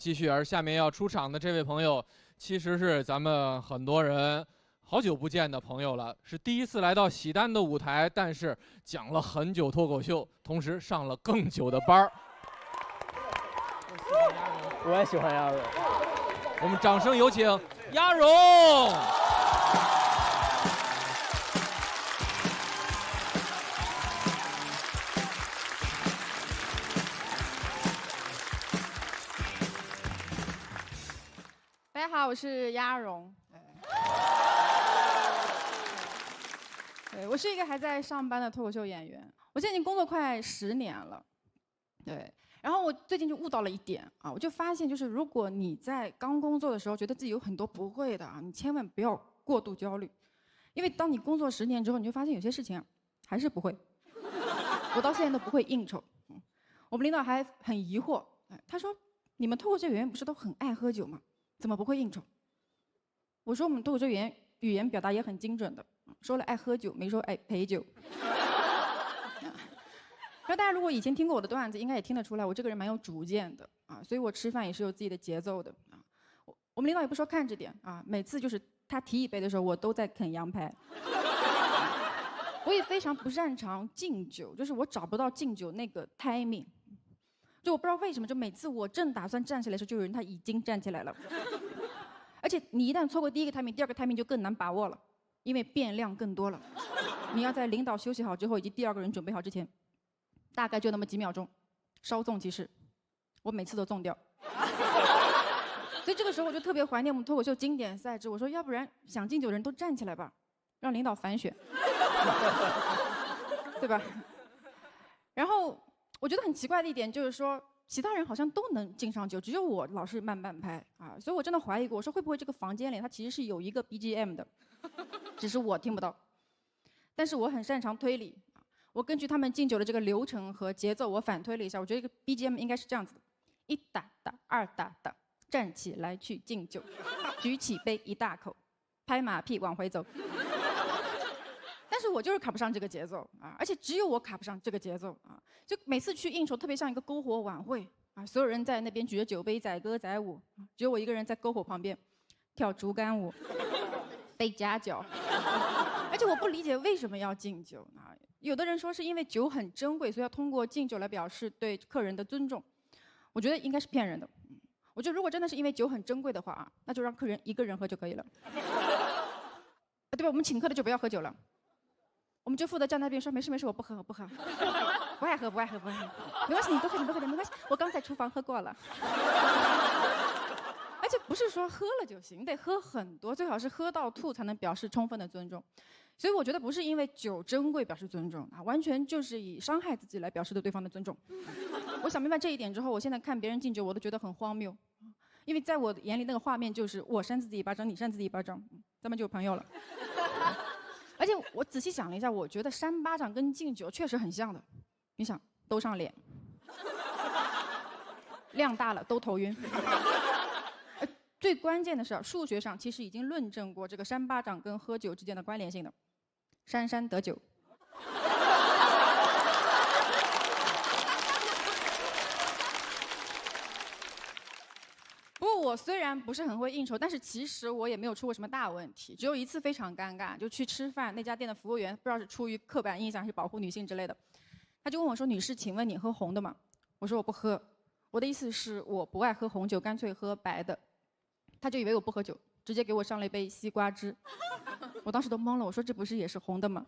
继续，而下面要出场的这位朋友，其实是咱们很多人好久不见的朋友了，是第一次来到喜丹的舞台，但是讲了很久脱口秀，同时上了更久的班儿。我也喜欢鸭蓉。我们掌声有请鸭蓉。大家好，我是鸭蓉。对，我是一个还在上班的脱口秀演员，我现在已经工作快10年了。对，然后我最近就悟到了一点啊，我就发现就是如果你在刚工作的时候觉得自己有很多不会的啊，你千万不要过度焦虑，因为当你工作10年之后，你就发现有些事情啊还是不会。我到现在都不会应酬。我们领导还很疑惑，他说：“你们脱口秀演员不是都很爱喝酒吗？怎么不会应酬？”我说：“我们脱口秀演员语言表达也很精准的，说了爱喝酒，没说爱陪酒。”然后大家如果以前听过我的段子，应该也听得出来，我这个人蛮有主见的啊，所以我吃饭也是有自己的节奏的啊。我们领导也不说看着点啊，每次就是他提一杯的时候，我都在啃羊排。我也非常不擅长敬酒，就是我找不到敬酒那个 timing。就我不知道为什么，就每次我正打算站起来的时候，就有人他已经站起来了。而且你一旦错过第一个 timing，第二个 timing 就更难把握了，因为变量更多了。你要在领导休息好之后，以及第二个人准备好之前，大概就那么几秒钟，稍纵即逝。我每次都纵掉。所以这个时候我就特别怀念我们脱口秀经典赛制。我说，要不然想敬酒的人都站起来吧，让领导反选，对吧？然后我觉得很奇怪的一点就是说，其他人好像都能敬上酒，只有我老是慢半拍啊。所以我真的怀疑过，我说会不会这个房间里它其实是有一个 BGM 的，只是我听不到。但是我很擅长推理，我根据他们敬酒的这个流程和节奏，我反推了一下，我觉得这个 BGM 应该是这样子的：1打打，2打打，站起来去敬酒，举起杯一大口，拍马屁往回走。但是我就是卡不上这个节奏啊，而且只有我卡不上这个节奏啊！就每次去应酬，特别像一个篝火晚会啊，所有人在那边举着酒杯载歌载舞，只有我一个人在篝火旁边跳竹竿舞，被夹脚。而且我不理解为什么要敬酒啊？有的人说是因为酒很珍贵，所以要通过敬酒来表示对客人的尊重。我觉得应该是骗人的。我觉得如果真的是因为酒很珍贵的话啊，那就让客人一个人喝就可以了，对吧？我们请客的就不要喝酒了。我们就负责站那边说没事没事，我不喝我不喝，不爱喝不爱喝不爱喝，没关系，你多喝点多喝点没关系，我刚在厨房喝过了。而且不是说喝了就行，得喝很多，最好是喝到吐才能表示充分的尊重。所以我觉得不是因为酒珍贵表示尊重啊，完全就是以伤害自己来表示对对方的尊重。我想明白这一点之后，我现在看别人敬酒，我都觉得很荒谬，因为在我眼里那个画面就是我扇自己一巴掌，你扇自己一巴掌，咱们就有朋友了。而且我仔细想了一下，我觉得扇巴掌跟敬酒确实很像的。你想，都上脸，量大了都头晕。最关键的是，数学上其实已经论证过这个扇巴掌跟喝酒之间的关联性的，扇扇得酒。不过我虽然不是很会应酬，但是其实我也没有出过什么大问题，只有一次非常尴尬，就去吃饭，那家店的服务员不知道是出于刻板印象还是保护女性之类的，他就问我说：“女士，请问你喝红的吗？”我说：“我不喝。”我的意思是我不爱喝红酒，干脆喝白的。他就以为我不喝酒，直接给我上了一杯西瓜汁。我当时都懵了，我说：“这不是也是红的吗？”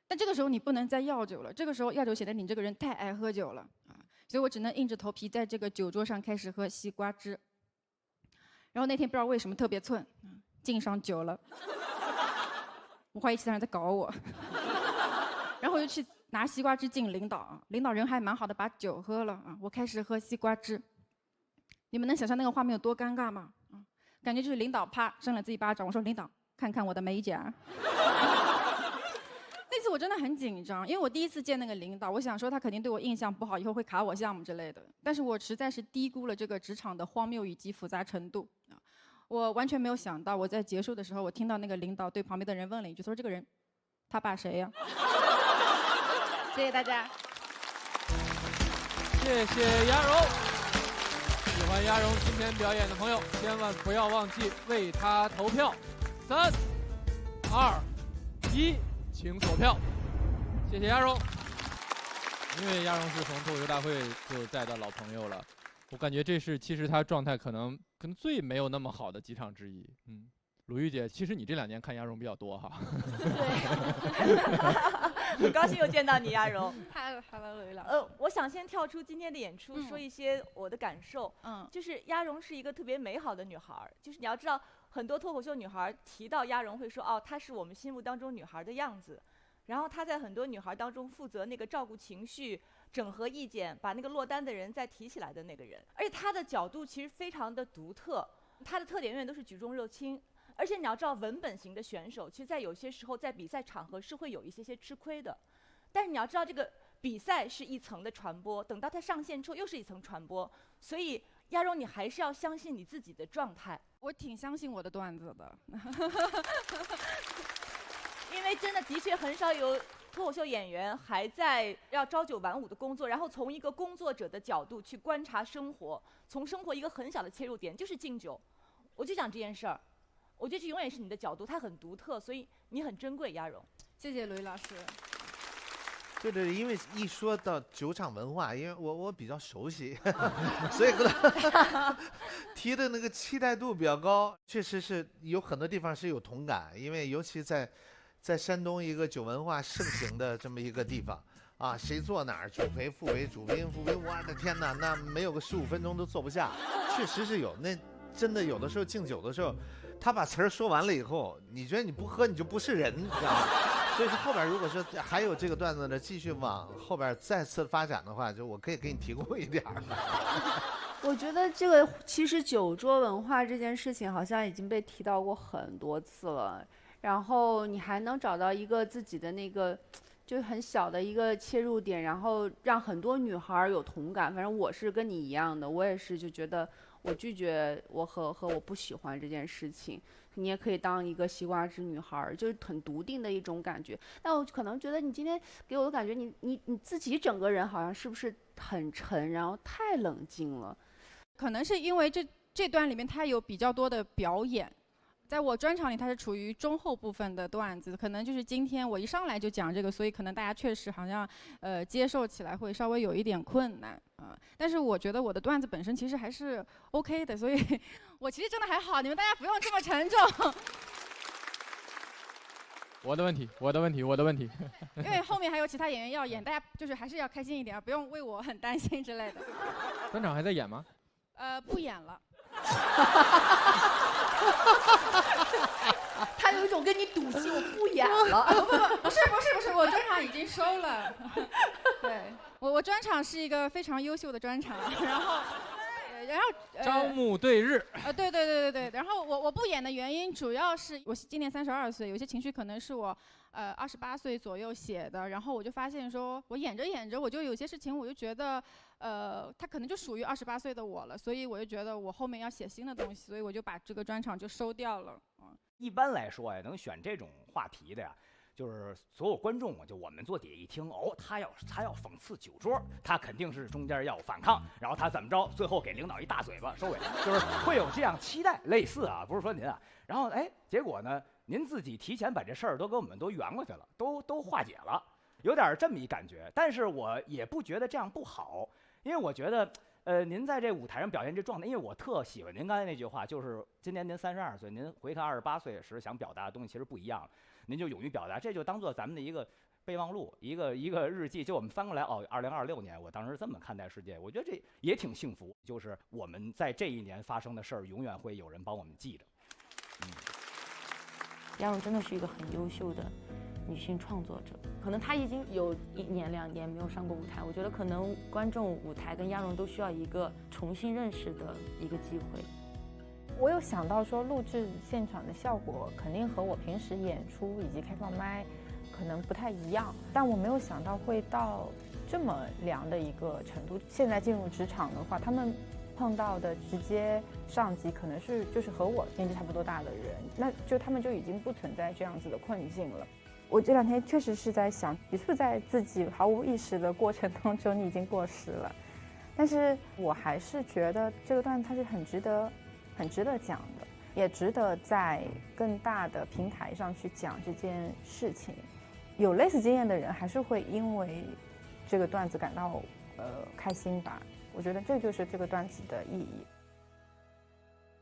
但这个时候你不能再要酒了，这个时候要酒显得你这个人太爱喝酒了啊，所以我只能硬着头皮在这个酒桌上开始喝西瓜汁。然后那天不知道为什么特别寸，敬上酒了，我怀疑其他人在搞我，然后我就去拿西瓜汁敬领导，领导人还蛮好的，把酒喝了啊，我开始喝西瓜汁。你们能想象那个画面有多尴尬吗？感觉就是领导啪扇了自己一巴掌，我说：“领导，看看我的美甲。”那次我真的很紧张，因为我第一次见那个领导，我想说他肯定对我印象不好，以后会卡我项目之类的。但是我实在是低估了这个职场的荒谬以及复杂程度啊！我完全没有想到，我在结束的时候，我听到那个领导对旁边的人问了一句：“他说这个人，他爸谁呀？”谢谢大家。谢谢鸭蓉。喜欢鸭蓉今天表演的朋友，千万不要忘记为她投票。3、2、1，请锁票。谢谢鸭蓉。因为鸭蓉是从脱口秀大会就在的老朋友了，我感觉这是其实她状态可能最没有那么好的几场之一。鲁豫姐，其实你这2年看鸭蓉比较多哈。对，很高兴又见到你，鸭蓉。Hello，吕老师。我想先跳出今天的演出，说一些我的感受。就是鸭蓉是一个特别美好的女孩，就是你要知道，很多脱口秀女孩提到鸭蓉会说，哦，她是我们心目当中女孩的样子。然后她在很多女孩当中负责那个照顾情绪、整合意见，把那个落单的人再提起来的那个人。而且她的角度其实非常的独特，她的特点永远都是举重若轻。而且你要知道，文本型的选手，其实在有些时候在比赛场合是会有一些吃亏的。但是你要知道，这个比赛是一层的传播，等到他上线之后又是一层传播。所以鸭蓉，你还是要相信你自己的状态。我挺相信我的段子的，因为真的确很少有脱口秀演员还在要朝九晚五的工作，然后从一个工作者的角度去观察生活，从生活一个很小的切入点就是敬酒，我就讲这件事儿。我觉得这永远是你的角度，它很独特，所以你很珍贵，鸭蓉。谢谢吕老师。对，因为一说到酒场文化，因为我比较熟悉，所以提的那个期待度比较高，确实是有很多地方是有同感，因为尤其在山东一个酒文化盛行的这么一个地方啊，谁坐哪儿，主陪副陪，主宾副陪，我的天哪，那没有个15分钟都坐不下，确实是有。那真的有的时候敬酒的时候，他把词儿说完了以后，你觉得你不喝你就不是人，你知道吗？所以说后边如果说还有这个段子呢，继续往后边再次发展的话，就我可以给你提供一点儿。我觉得这个其实酒桌文化这件事情好像已经被提到过很多次了，然后你还能找到一个自己的那个就很小的一个切入点，然后让很多女孩有同感。反正我是跟你一样的，我也是就觉得我拒绝我和我不喜欢这件事情。你也可以当一个西瓜汁女孩，就是很笃定的一种感觉。但我可能觉得你今天给我的感觉，你自己整个人好像是不是很沉，然后太冷静了？可能是因为这段里面它有比较多的表演，在我专场里它是处于中后部分的段子，可能就是今天我一上来就讲这个，所以可能大家确实好像接受起来会稍微有一点困难啊。但是我觉得我的段子本身其实还是 OK 的，所以我其实真的还好，你们大家不用这么沉重。我的问题。因为后面还有其他演员要演，大家就是还是要开心一点，不用为我很担心之类的。专场还在演吗？不演了。他有一种跟你赌气，我不演了。不是，我专场已经收了。对，我专场是一个非常优秀的专场，然后招募对日。对。然后我不演的原因主要是我今年32岁，有些情绪可能是我28岁左右写的，然后我就发现说，我演着，我就有些事情我就觉得，它可能就属于28岁的我了，所以我就觉得我后面要写新的东西，所以我就把这个专场就收掉了。一般来说呀，能选这种话题的呀，就是所有观众，就我们坐底下一听，哦，他要讽刺酒桌，他肯定是中间要反抗，然后他怎么着，最后给领导一大嘴巴收尾，就是会有这样期待，类似啊，不是说您啊，然后结果呢，您自己提前把这事儿都给我们都圆过去了，都化解了，有点这么一感觉，但是我也不觉得这样不好，因为我觉得。您在这舞台上表现这状态，因为我特喜欢您刚才那句话，就是今年您32岁，您回看28岁时想表达的东西其实不一样了，您就勇于表达，这就当做咱们的一个备忘录，一个日记，就我们翻过来哦，2026年我当时这么看待世界，我觉得这也挺幸福，就是我们在这一年发生的事儿，永远会有人帮我们记着。鸭蓉真的是一个很优秀的女性创作者，可能她已经有1年2年没有上过舞台，我觉得可能观众、舞台跟鸭蓉都需要一个重新认识的一个机会。我有想到说，录制现场的效果肯定和我平时演出以及开放麦可能不太一样，但我没有想到会到这么凉的一个程度。现在进入职场的话，他们碰到的直接上级可能就是和我年纪差不多大的人，那就他们就已经不存在这样子的困境了。我这2天确实是在想，你是不是在自己毫无意识的过程当中，你已经过时了？但是我还是觉得这个段子它是很值得讲的，也值得在更大的平台上去讲这件事情。有类似经验的人还是会因为这个段子感到开心吧。我觉得这就是这个段子的意义。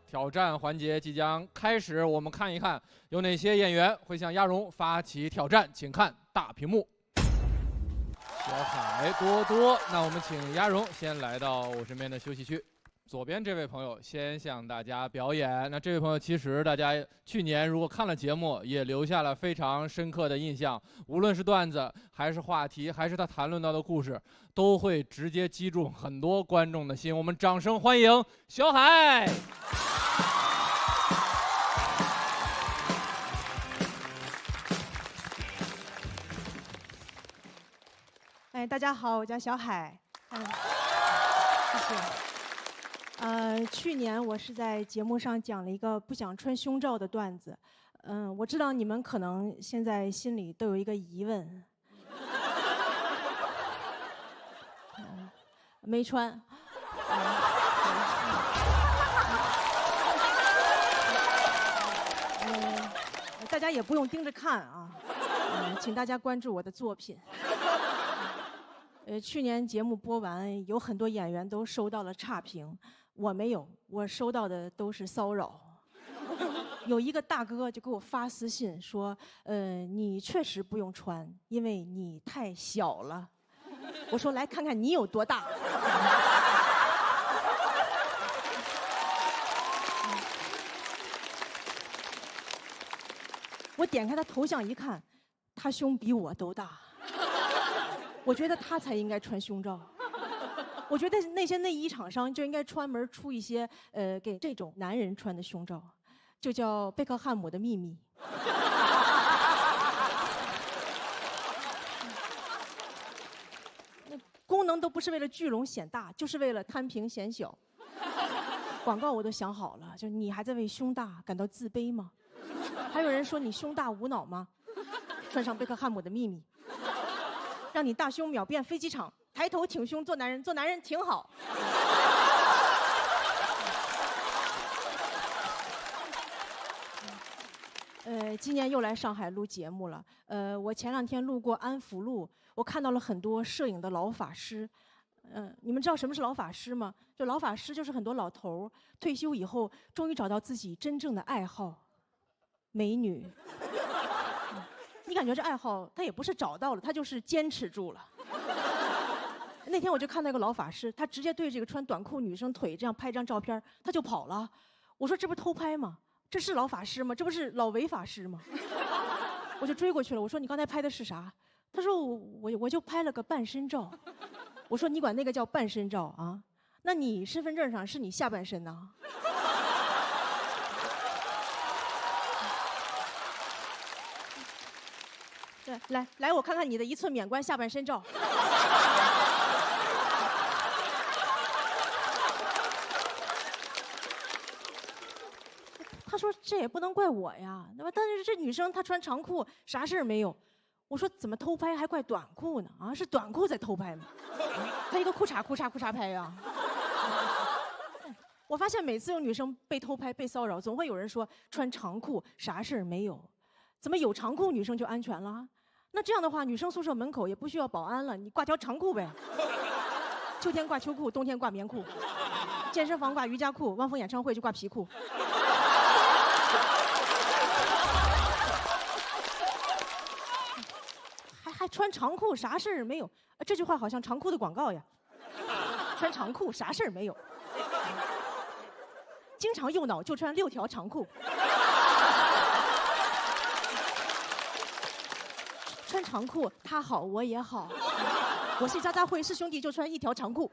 挑战环节即将开始，我们看一看有哪些演员会向鸭蓉发起挑战，请看大屏幕。小海、多多，那我们请鸭蓉先来到我身边的休息区。左边这位朋友先向大家表演。那这位朋友其实大家去年如果看了节目，也留下了非常深刻的印象，无论是段子还是话题，还是他谈论到的故事，都会直接击中很多观众的心。我们掌声欢迎小海。哎，大家好，我叫小海。谢谢。去年我是在节目上讲了一个不想穿胸罩的段子。我知道你们可能现在心里都有一个疑问。没穿。大家也不用盯着看啊。请大家关注我的作品。去年节目播完，有很多演员都收到了差评，我没有，我收到的都是骚扰。有一个大哥就给我发私信说，你确实不用穿，因为你太小了。我说来看看你有多大。我点开他头像一看，他胸比我都大。我觉得他才应该穿胸罩。我觉得那些内衣厂商就应该专门出一些给这种男人穿的胸罩，就叫贝克汉姆的秘密。功能都不是为了聚拢显大，就是为了摊平显小。广告我都想好了，就你还在为胸大感到自卑吗？还有人说你胸大无脑吗？穿上贝克汉姆的秘密。让你大胸秒变飞机场，抬头挺胸做男人，做男人挺好。今年又来上海录节目了。我前2天路过安福路，我看到了很多摄影的老法师。你们知道什么是老法师吗？就老法师就是很多老头退休以后，终于找到自己真正的爱好，美女。你感觉这爱好他也不是找到了，他就是坚持住了。那天我就看到一个老法师，他直接对这个穿短裤女生腿这样拍张照片，他就跑了。我说这不是偷拍吗？这是老法师吗？这不是老违法师吗？我就追过去了，我说你刚才拍的是啥？他说我就拍了个半身照。我说你管那个叫半身照啊？那你身份证上是你下半身呐？对，来，我看看你的1寸免冠下半身照。他说这也不能怪我呀，对吧？但是这女生她穿长裤，啥事儿没有。我说怎么偷拍还怪短裤呢？啊，是短裤在偷拍吗？他一个裤衩拍呀。我发现每次有女生被偷拍、被骚扰，总会有人说穿长裤啥事儿没有。怎么有长裤女生就安全了？那这样的话，女生宿舍门口也不需要保安了，你挂条长裤呗。秋天挂秋裤，冬天挂棉裤，健身房挂瑜伽裤，汪峰演唱会就挂皮裤。还穿长裤啥事儿没有？这句话好像长裤的广告呀。穿长裤啥事儿没有？经常右脑就穿6条长裤。穿长裤，他好我也好。我是渣渣辉，是兄弟就穿1条长裤。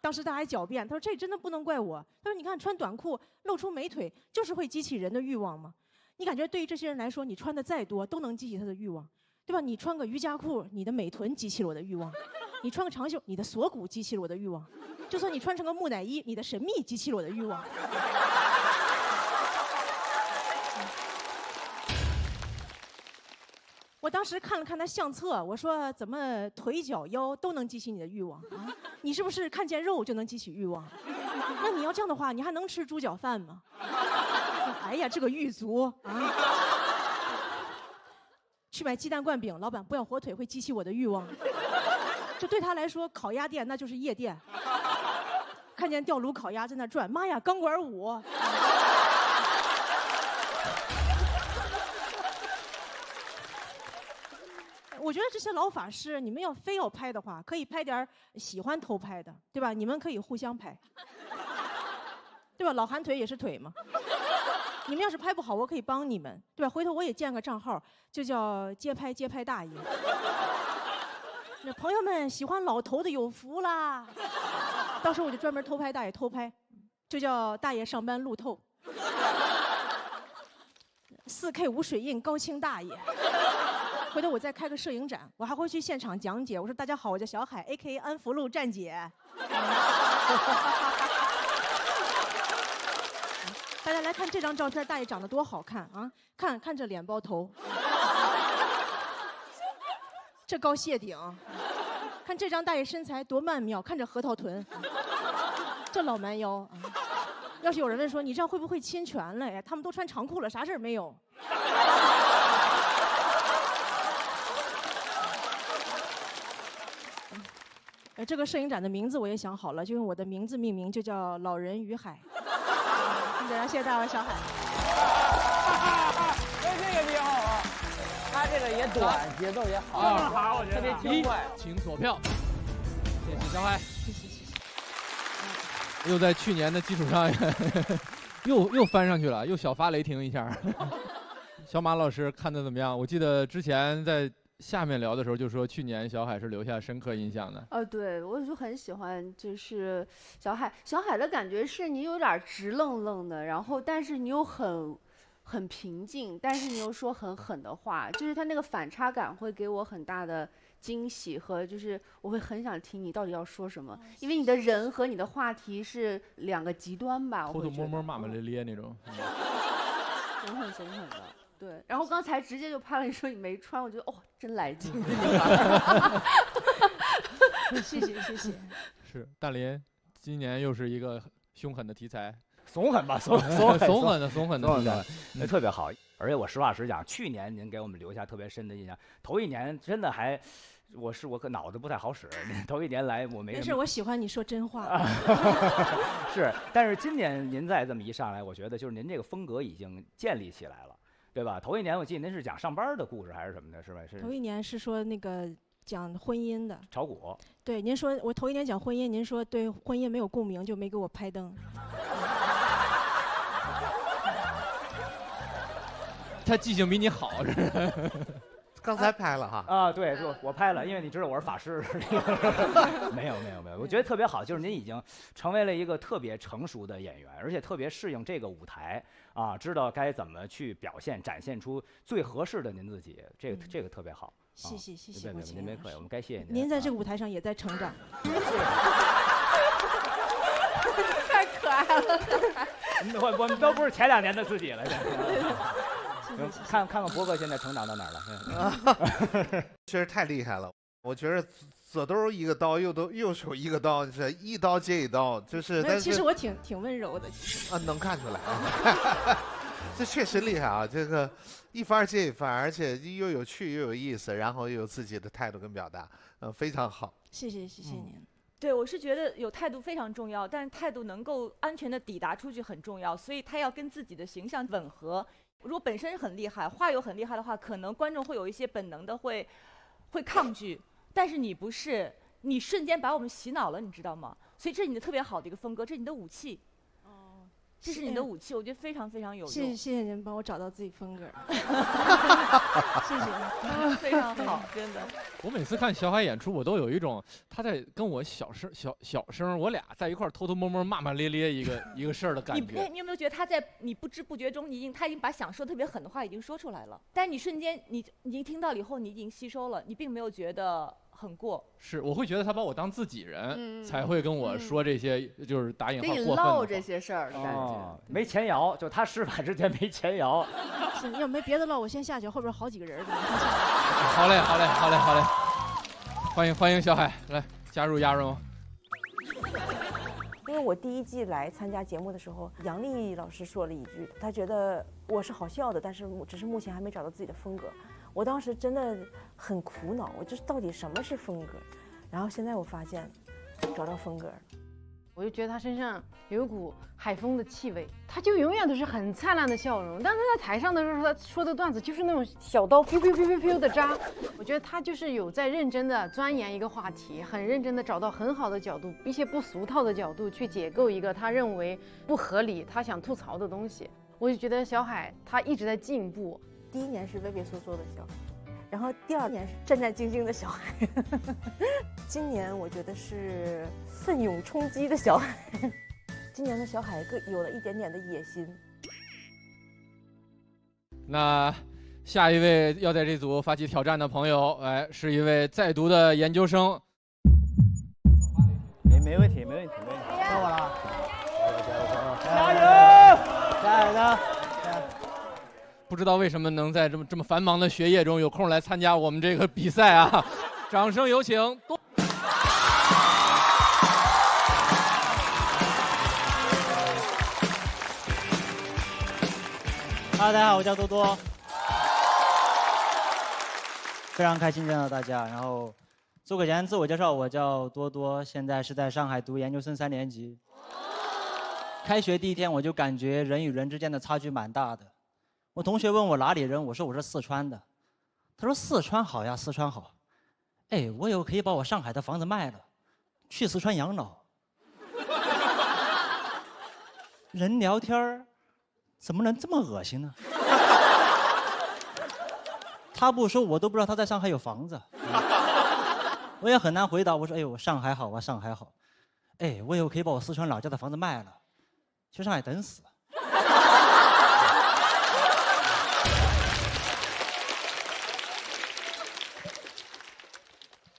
当时他还狡辩，他说这真的不能怪我。他说你看穿短裤露出美腿，就是会激起人的欲望吗？你感觉对于这些人来说，你穿的再多都能激起他的欲望，对吧？你穿个瑜伽裤，你的美臀激起了我的欲望；你穿个长袖，你的锁骨激起了我的欲望；就算你穿成个木乃伊，你的神秘激起了我的欲望。我当时看了看他相册，我说怎么腿脚腰都能激起你的欲望啊？你是不是看见肉就能激起欲望？那你要这样的话，你还能吃猪脚饭吗？哎呀，这个狱卒啊！去买鸡蛋灌饼，老板不要火腿，会激起我的欲望。就对他来说，烤鸭店那就是夜店。看见吊炉烤鸭在那转，妈呀，钢管舞！我觉得这些老法师，你们要非要拍的话，可以拍点喜欢偷拍的，对吧？你们可以互相拍，对吧？老韩腿也是腿嘛。你们要是拍不好，我可以帮你们，对吧？回头我也建个账号，就叫街拍大爷。那朋友们喜欢老头的有福啦，到时候我就专门偷拍大爷偷拍，就叫大爷上班路透。4K 无水印高清大爷。回头我再开个摄影展，我还会去现场讲解。我说大家好，我叫小海 ，A.K.A 安福路站姐。大家来看这张照片，大爷长得多好看啊！看这脸包头，这高谢顶，看这张大爷身材多曼妙，看这核桃臀，这老蛮腰啊！要是有人问说你这样会不会侵权了？哎，他们都穿长裤了，啥事儿没有。这个摄影展的名字我也想好了，就用我的名字命名，就叫《老人与海》。谢谢大家，小海。这个挺好啊，他这个也短，节奏也好，好，我觉得特别轻快。请锁票，谢谢小海。谢谢。又在去年的基础上，又翻上去了，又小发雷霆一下。小马老师看的怎么样？我记得之前在下面聊的时候就说，去年小海是留下深刻印象的。对，我就很喜欢，就是小海的感觉是你有点直愣愣的，然后但是你又很平静，但是你又说很狠的话，就是他那个反差感会给我很大的惊喜和就是我会很想听你到底要说什么，因为你的人和你的话题是2个极端吧，偷偷摸摸骂骂咧咧那种，狠狠的。对，然后刚才直接就拍了你说你没穿，我觉得真来劲。谢谢。是大林，今年又是一个凶狠的题材，怂狠吧，怂狠的，那特别好。而且我实话实讲，去年您给我们留下特别深的印象，头一年真的还。我可脑子不太好使，头一年来我没。没事，我喜欢你说真话。是，但是今年您再这么一上来，我觉得就是您这个风格已经建立起来了。对吧？头一年我记得您是讲上班的故事还是什么的，是吧？是。头一年是说那个讲婚姻的。炒股。对，您说我头一年讲婚姻，您说对婚姻没有共鸣，就没给我拍灯。他记性比你好，这是。刚才拍了哈。对，我拍了，因为你知道我是法师。没有，我觉得特别好，就是您已经成为了一个特别成熟的演员，而且特别适应这个舞台啊，知道该怎么去表现，展现出最合适的您自己，这个特别好。谢谢，您没客气，我们该谢谢您。您在这个舞台上也在成长。太可爱了。我们都不是前2年的自己了。看看博哥现在成长到哪儿了？确实太厉害了，我觉得左兜一个刀，右手一个刀，是一刀接一刀，就是。但是其实我挺温柔的，其实。能看出来。这确实厉害啊！这个一番接一番，而且又有趣又有意思，然后又有自己的态度跟表达，非常好。谢谢您。对，我是觉得有态度非常重要，但是态度能够安全的抵达出去很重要，所以他要跟自己的形象吻合。如果本身很厉害，话又很厉害的话，可能观众会有一些本能的会抗拒，但是你不是，你瞬间把我们洗脑了，你知道吗？所以这是你的特别好的一个风格，这是你的武器。这是你的武器，我觉得非常非常有用。谢谢您帮我找到自己风格。谢谢，非常好，真的。我每次看小海演出，我都有一种他在跟我小声，我俩在一块儿偷偷摸摸骂骂咧咧一个事儿的感觉。你有没有觉得他在你不知不觉中，他已经把想说特别狠的话已经说出来了，但你瞬间你听到了以后，你已经吸收了，你并没有觉得很过。是，我会觉得他把我当自己人，才会跟我说这些，就是打引号过分的话。跟你唠这些事儿的感觉。没前摇，就他施法之前没前摇。要没别的唠，我先下去，后边好几个人。好嘞，好嘞，好嘞，好嘞。欢迎小海来加入鸭绒。因为我第一季来参加节目的时候，杨丽老师说了一句，她觉得我是好笑的，但是只是目前还没找到自己的风格。我当时真的很苦恼，我就是到底什么是风格？然后现在我发现，找到风格了。我就觉得他身上有一股海风的气味，他就永远都是很灿烂的笑容。但他在台上的时候，他说的段子就是那种小刀飘的扎。我觉得他就是有在认真的钻研一个话题，很认真的找到很好的角度，一些不俗套的角度去解构一个他认为不合理、他想吐槽的东西。我就觉得小海他一直在进步。第一年是畏畏缩缩的小孩，然后第二年是战战兢兢的小孩，今年我觉得是奋勇冲击的小孩。今年的小海有了一点点的野心。那下一位要在这组发起挑战的朋友，是一位在读的研究生。没问题，没问题，没问题。到我了，加油！加油的！不知道为什么能在这么繁忙的学业中有空来参加我们这个比赛啊！掌声有请多。大家好，我叫多多，非常开心见到大家。然后做个简单自我介绍，我叫多多，现在是在上海读研究生3年级。开学第一天我就感觉人与人之间的差距蛮大的。我同学问我哪里人，我说我是四川的。他说四川好呀，四川好。哎，我以后可以把我上海的房子卖了，去四川养老。人聊天怎么能这么恶心呢？他不说，我都不知道他在上海有房子。我也很难回答。我说：“哎呦，上海好啊，上海好。哎，我以后可以把我四川老家的房子卖了，去上海等死。”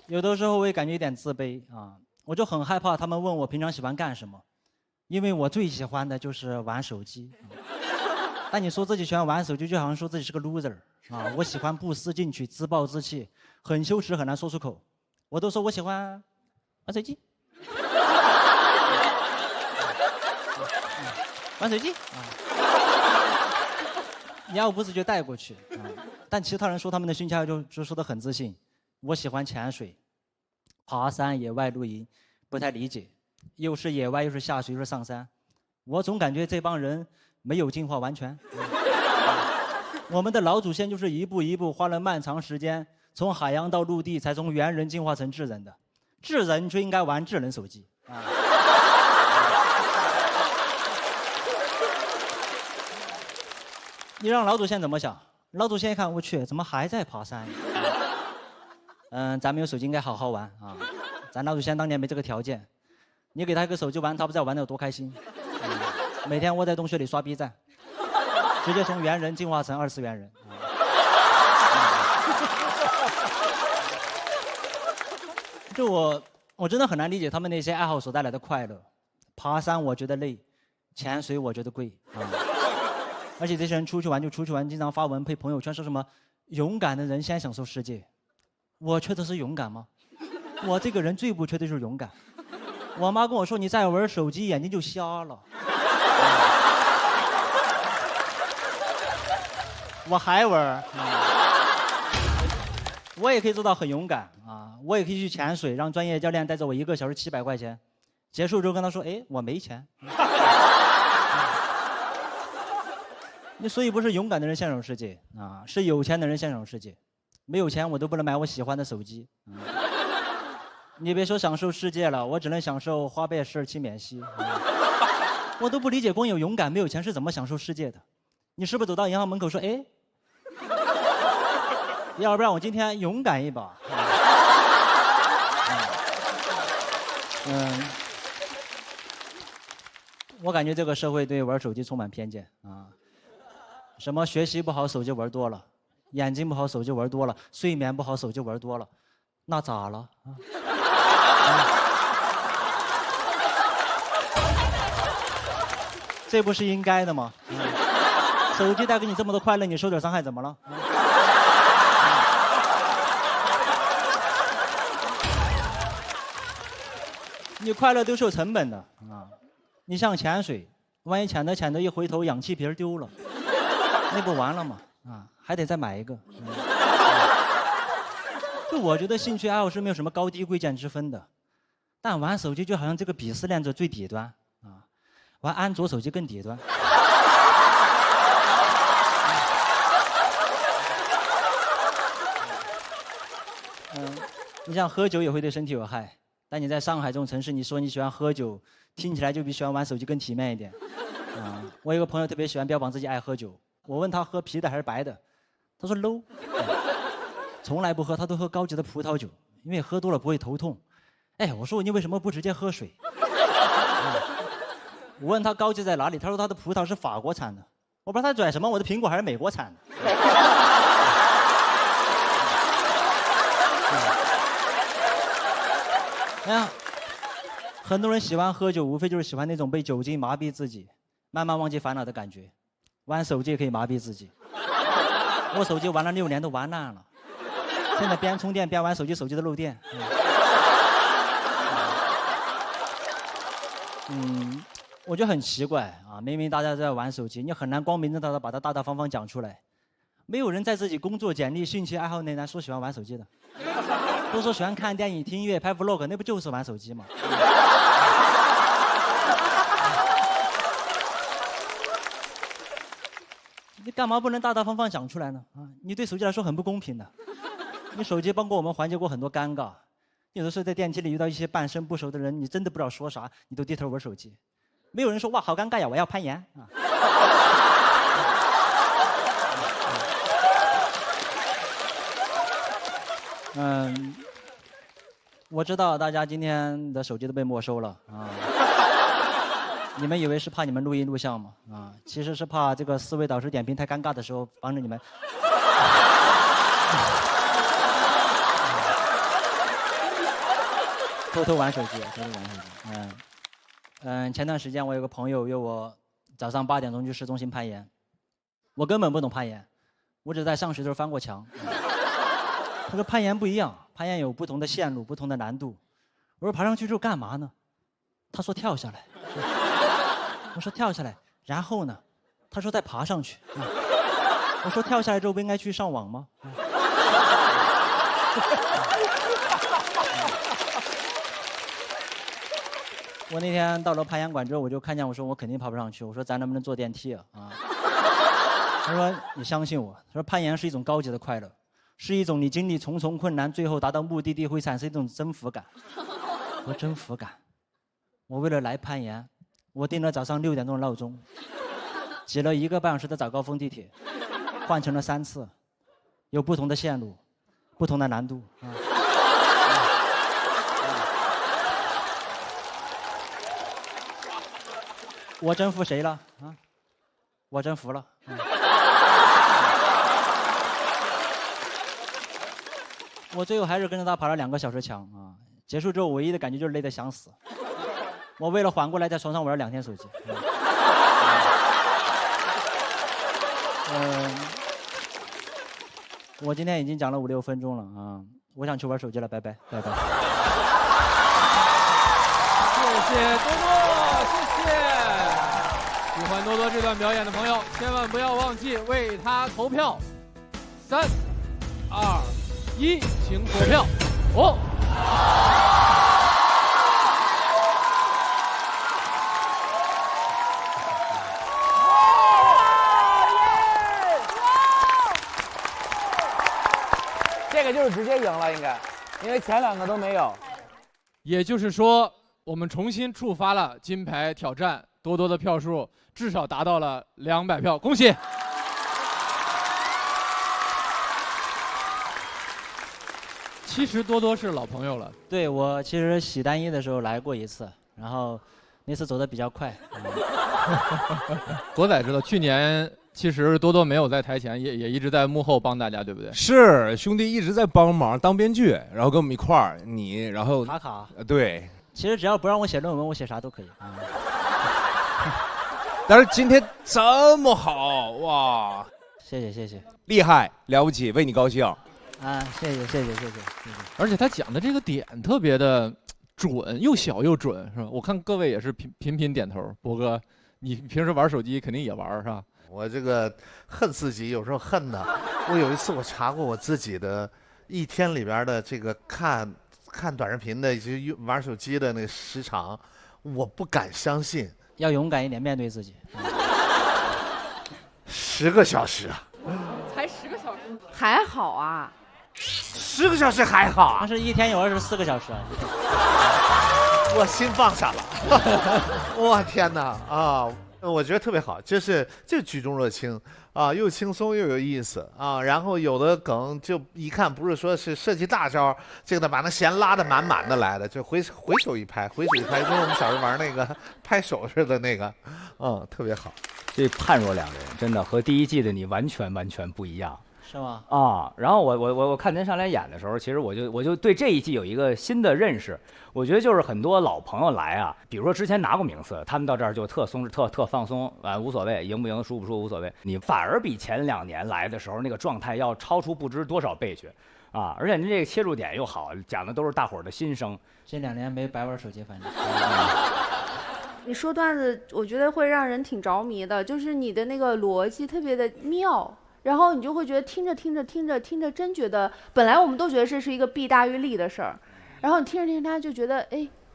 有的时候我也感觉有点自卑啊，我就很害怕他们问我平常喜欢干什么，因为我最喜欢的就是玩手机。但你说自己喜欢玩手机，就好像说自己是个 loser 啊！我喜欢不思进取、自暴自弃，很羞耻，很难说出口。我都说我喜欢玩手机，玩手机啊！你要不自觉带过去啊！但其他人说他们的兴趣爱好就说得很自信。我喜欢潜水、爬山、野外露营，不太理解，又是野外又是下水又是上山，我总感觉这帮人没有进化完全。我们的老祖先就是一步一步花了漫长时间，从海洋到陆地，才从猿人进化成智人的。智人就应该玩智能手机啊！你让老祖先怎么想？老祖先一看，我去，怎么还在爬山？咱没有手机应该好好玩啊！咱老祖先当年没这个条件，你给他一个手机玩，他不知道玩得有多开心。每天窝在洞穴里刷 B 站，直接从猿人进化成2次元人。就我真的很难理解他们那些爱好所带来的快乐。爬山我觉得累，潜水我觉得贵啊！而且这些人出去玩就出去玩，经常发文配朋友圈说什么勇敢的人先享受世界。我缺的是勇敢吗？我这个人最不缺的就是勇敢。我妈跟我说，你再玩手机眼睛就瞎了。我还玩，我也可以做到很勇敢啊！我也可以去潜水，让专业教练带着我1个小时700块钱，结束之后跟他说：“哎，我没钱。”你所以不是勇敢的人先享受世界啊，是有钱的人先享受世界。没有钱我都不能买我喜欢的手机。你别说享受世界了，我只能享受花呗12期免息。我都不理解，光有勇敢没有钱是怎么享受世界的？你是不是走到银行门口说：“哎，要不然我今天勇敢一把？”我感觉这个社会对玩手机充满偏见啊！什么学习不好手机玩多了，眼睛不好手机玩多了，睡眠不好手机玩多了，那咋了？这不是应该的吗？手机带给你这么多快乐，你受点伤害怎么了？你快乐都是有成本的啊。你像潜水，万一潜着一回头氧气瓶丢了，那不完了吗？啊，还得再买一个。就我觉得兴趣爱好是没有什么高低贵贱之分的，但玩手机就好像这个鄙视链的最底端啊，玩安卓手机更底端。你像喝酒也会对身体有害，但你在上海这种城市，你说你喜欢喝酒，听起来就比喜欢玩手机更体面一点。啊，我有个朋友特别喜欢标榜自己爱喝酒，我问他喝啤的还是白的，他说 low， 从来不喝，他都喝高级的葡萄酒，因为喝多了不会头痛。哎，我说你为什么不直接喝水？我问他高级在哪里，他说他的葡萄是法国产的。我不知道他拽什么，我的苹果还是美国产的。哎呀，很多人喜欢喝酒，无非就是喜欢那种被酒精麻痹自己，慢慢忘记烦恼的感觉。玩手机也可以麻痹自己。我手机玩了6年都玩烂了，现在边充电边玩手机，手机都漏电。我觉得很奇怪啊，明明大家在玩手机，你很难光明正大的把它大大方方讲出来。没有人在自己工作简历、兴趣爱好内栏说喜欢玩手机的，都说喜欢看电影、听音乐、拍 vlog， 那不就是玩手机吗？你干嘛不能大大方方讲出来呢？啊，你对手机来说很不公平的。你手机帮过我们缓解过很多尴尬，有的时候在电梯里遇到一些半生不熟的人，你真的不知道说啥，你都低头玩手机。没有人说哇好尴尬呀，我要攀岩啊。我知道大家今天的手机都被没收了啊。你们以为是怕你们录音录像吗？啊，其实是怕这个思维导师点评太尴尬的时候，帮着你们。偷偷玩手机，偷偷玩手机。前段时间我有个朋友约我早上8点钟去市中心攀岩，我根本不懂攀岩，我只在上学的时候翻过墙。他说攀岩不一样，攀岩有不同的线路、不同的难度。我说爬上去之后干嘛呢？他说跳下来。我说跳下来，然后呢？他说再爬上去。我说跳下来之后不应该去上网吗？我那天到了攀岩馆之后，我就看见我说我肯定爬不上去。我说咱能不能坐电梯啊？他说你相信我。他说攀岩是一种高级的快乐，是一种你经历重重困难，最后达到目的地会产生一种征服感。我说征服感。我为了来攀岩，我定了早上6点钟的闹钟，挤了1个半小时的早高峰地铁，换乘了3次，有不同的线路，不同的难度啊。我征服谁了啊？我征服了。我最后还是跟着他爬了2个小时墙啊！结束之后，唯一的感觉就是累得想死。我为了缓过来，在床上玩了2天手机。我今天已经讲了5、6分钟了啊！我想去玩手机了，拜拜，拜拜。谢谢多多，谢谢。喜欢多多这段表演的朋友，千万不要忘记为他投票。3、2、1，请投票。这个就是直接赢了，应该，因为前2个都没有。也就是说，我们重新触发了金牌挑战，多多的票数至少达到了200票，恭喜！其实多多是老朋友了。对，我其实喜单一的时候来过1次，然后那次走得比较快。国仔知道，去年其实多多没有在台前，也一直在幕后帮大家，对不对？是，兄弟一直在帮忙当编剧，然后跟我们一块儿，然后卡。对。其实只要不让我写论文，我写啥都可以。但是今天这么好哇！谢谢，厉害，了不起，为你高兴。啊，谢谢。而且他讲的这个点特别的准，又小又准，是吧？我看各位也是频频点头。博哥，你平时玩手机肯定也玩，是吧？我这个恨自己，有时候恨的。我有一次我查过我自己的一天里边的这个看短视频的以及玩手机的那个时长，我不敢相信。要勇敢一点，面对自己。10个小时啊！才10个小时，还好啊。10个小时还好啊？但是一天有24个小时啊。我心放下了。我天哪啊！我觉得特别好，就举重若轻啊，又轻松又有意思啊。然后有的梗就一看不是说是设计大招，这个把那弦拉得满满的来的，就回手一拍，跟我们小时候玩那个拍手似的那个，特别好。这判若两人，真的和第一季的你完全不一样。是吗？啊，然后我看您上来演的时候，其实我就对这一季有一个新的认识。我觉得就是很多老朋友来啊，比如说之前拿过名次，他们到这儿就特放松啊，无所谓，赢不赢输不输无所谓。你反而比前2年来的时候那个状态要超出不知多少倍去啊！而且您这个切入点又好，讲的都是大伙儿的心声。这2年没白玩手机，反正。你说段子，我觉得会让人挺着迷的，就是你的那个逻辑特别的妙。然后你就会觉得听着，真觉得本来我们都觉得这是一个弊大于利的事儿，然后你听着他就觉得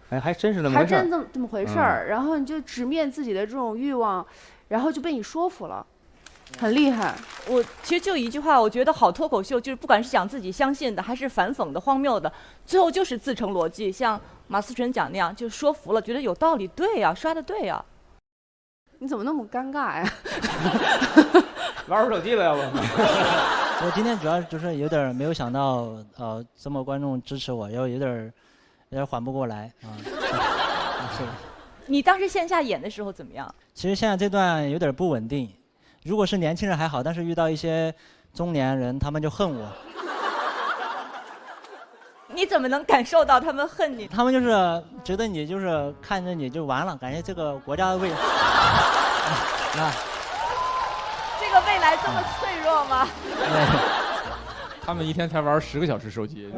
还真是那么回事儿，还真这么回事儿，然后你就直面自己的这种欲望，然后就被你说服了，很厉害。我其实就一句话，我觉得好脱口秀就是不管是讲自己相信的，还是反讽的、荒谬的，最后就是自成逻辑，像马思纯讲那样，就说服了，觉得有道理，对呀，刷的对呀。你怎么那么尴尬呀？玩会手机吧，要不？我今天主要就是有点没有想到，这么观众支持我，然后有点缓不过来啊。是。你当时线下演的时候怎么样？其实现在这段有点不稳定，如果是年轻人还好，但是遇到一些中年人，他们就恨我。你怎么能感受到他们恨你？他们就是觉得你就是看着你就完了，感觉这个国家的未来这个未来这么脆弱吗？他们一天才玩10个小时手机。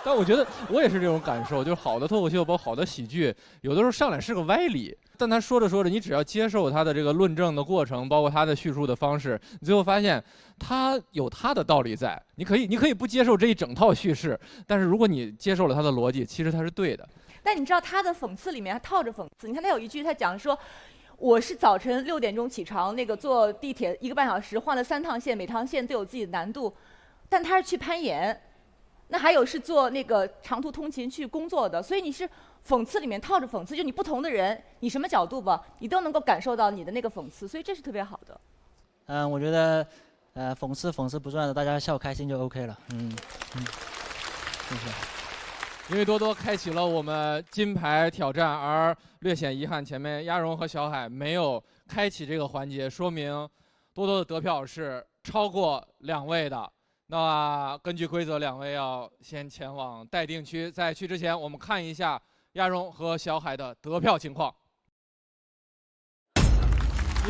但我觉得我也是这种感受，就是好的脱口秀，包括好的喜剧，有的时候上来是个歪理，但他说着说着，你只要接受他的这个论证的过程，包括他的叙述的方式，你最后发现他有他的道理在。你可以不接受这一整套叙事，但是如果你接受了他的逻辑，其实他是对的。但你知道他的讽刺里面还套着讽刺，你看他有一句，他讲说，我是早晨6点钟起床，那个坐地铁1个半小时，换了3趟线，每趟线都有自己的难度，但他是去攀岩。那还有是做那个长途通勤去工作的，所以你是讽刺里面套着讽刺，就你不同的人，你什么角度吧，你都能够感受到你的那个讽刺，所以这是特别好的。我觉得，讽刺不重要的，大家笑开心就 OK 了。谢谢。因为多多开启了我们金牌挑战，而略显遗憾，前面鸭绒和小海没有开启这个环节，说明多多的得票是超过2位的。那根据规则，2位要先前往待定区，在去之前，我们看一下鸭绒和小海的得票情况。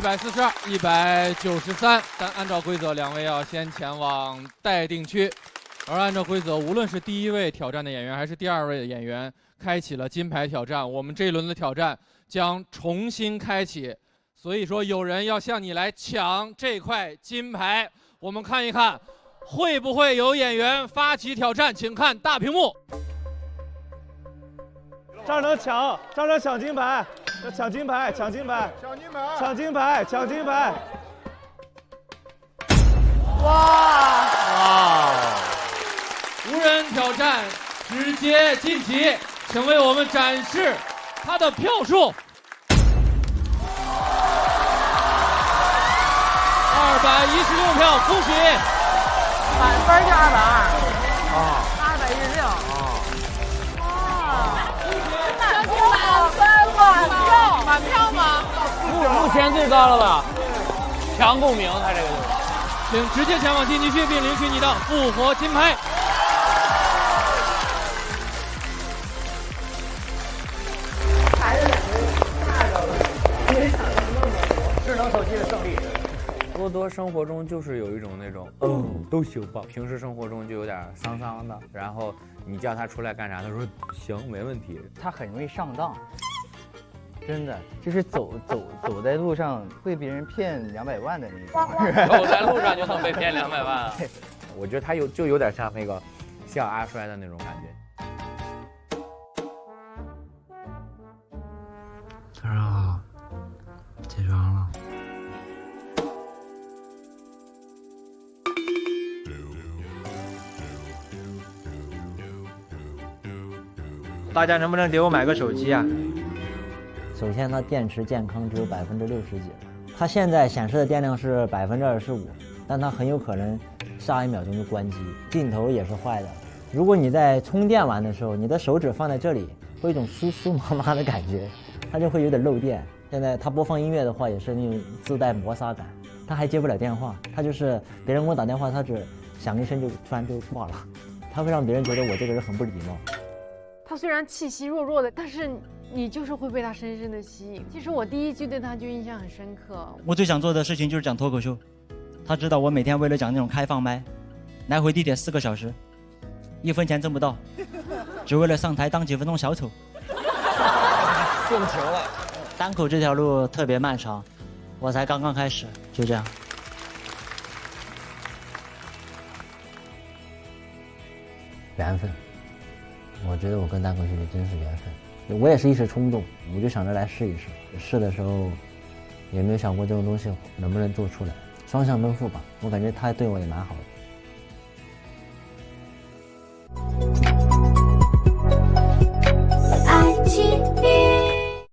142、193，但按照规则，2位要先前往待定区。而按照规则，无论是第1位挑战的演员，还是第2位的演员，开启了金牌挑战，我们这一轮的挑战将重新开启。所以说，有人要向你来抢这块金牌，我们看一看。会不会有演员发起挑战？请看大屏幕。张成抢金牌，抢金牌！哇！无人挑战，直接晋级，请为我们展示他的票数。216票，恭喜！满分就220。啊216。哇！满票吗？目前最高了吧？强共鸣，他这个就是。请直接前往晋级区并领取你的复活金牌。智能手机的胜利。多多生活中就是有一种那种都行吧，平时生活中就有点丧丧的，然后你叫他出来干啥，他说行没问题。他很容易上当，真的就是走在路上被别人骗200万的那种。走在路上就能被骗200万啊！我觉得他就有点像那个像阿衰的那种感觉。早上好，起床了。大家能不能给我买个手机啊？首先，它电池健康只有60%几，它现在显示的电量是25%，但它很有可能下1秒钟就关机。镜头也是坏的。如果你在充电玩的时候，你的手指放在这里，会有一种酥酥麻麻的感觉，它就会有点漏电。现在它播放音乐的话，也是那种自带摩擦感。它还接不了电话，它就是别人给我打电话，它只响一声就突然就挂了，它会让别人觉得我这个人很不礼貌。他虽然气息弱弱的，但是你就是会被他深深的吸引。其实我第一季对他就印象很深刻。我最想做的事情就是讲脱口秀。他知道我每天为了讲那种开放麦，来回地铁4个小时，1分钱挣不到，只为了上台当几分钟小丑。共情了。单口这条路特别漫长，我才刚刚开始，就这样。缘分。我觉得我跟单口喜剧真是缘分，我也是一时冲动，我就想着来试一试。试的时候也没有想过这种东西能不能做出来，双向奔赴吧。我感觉他对我也蛮好的。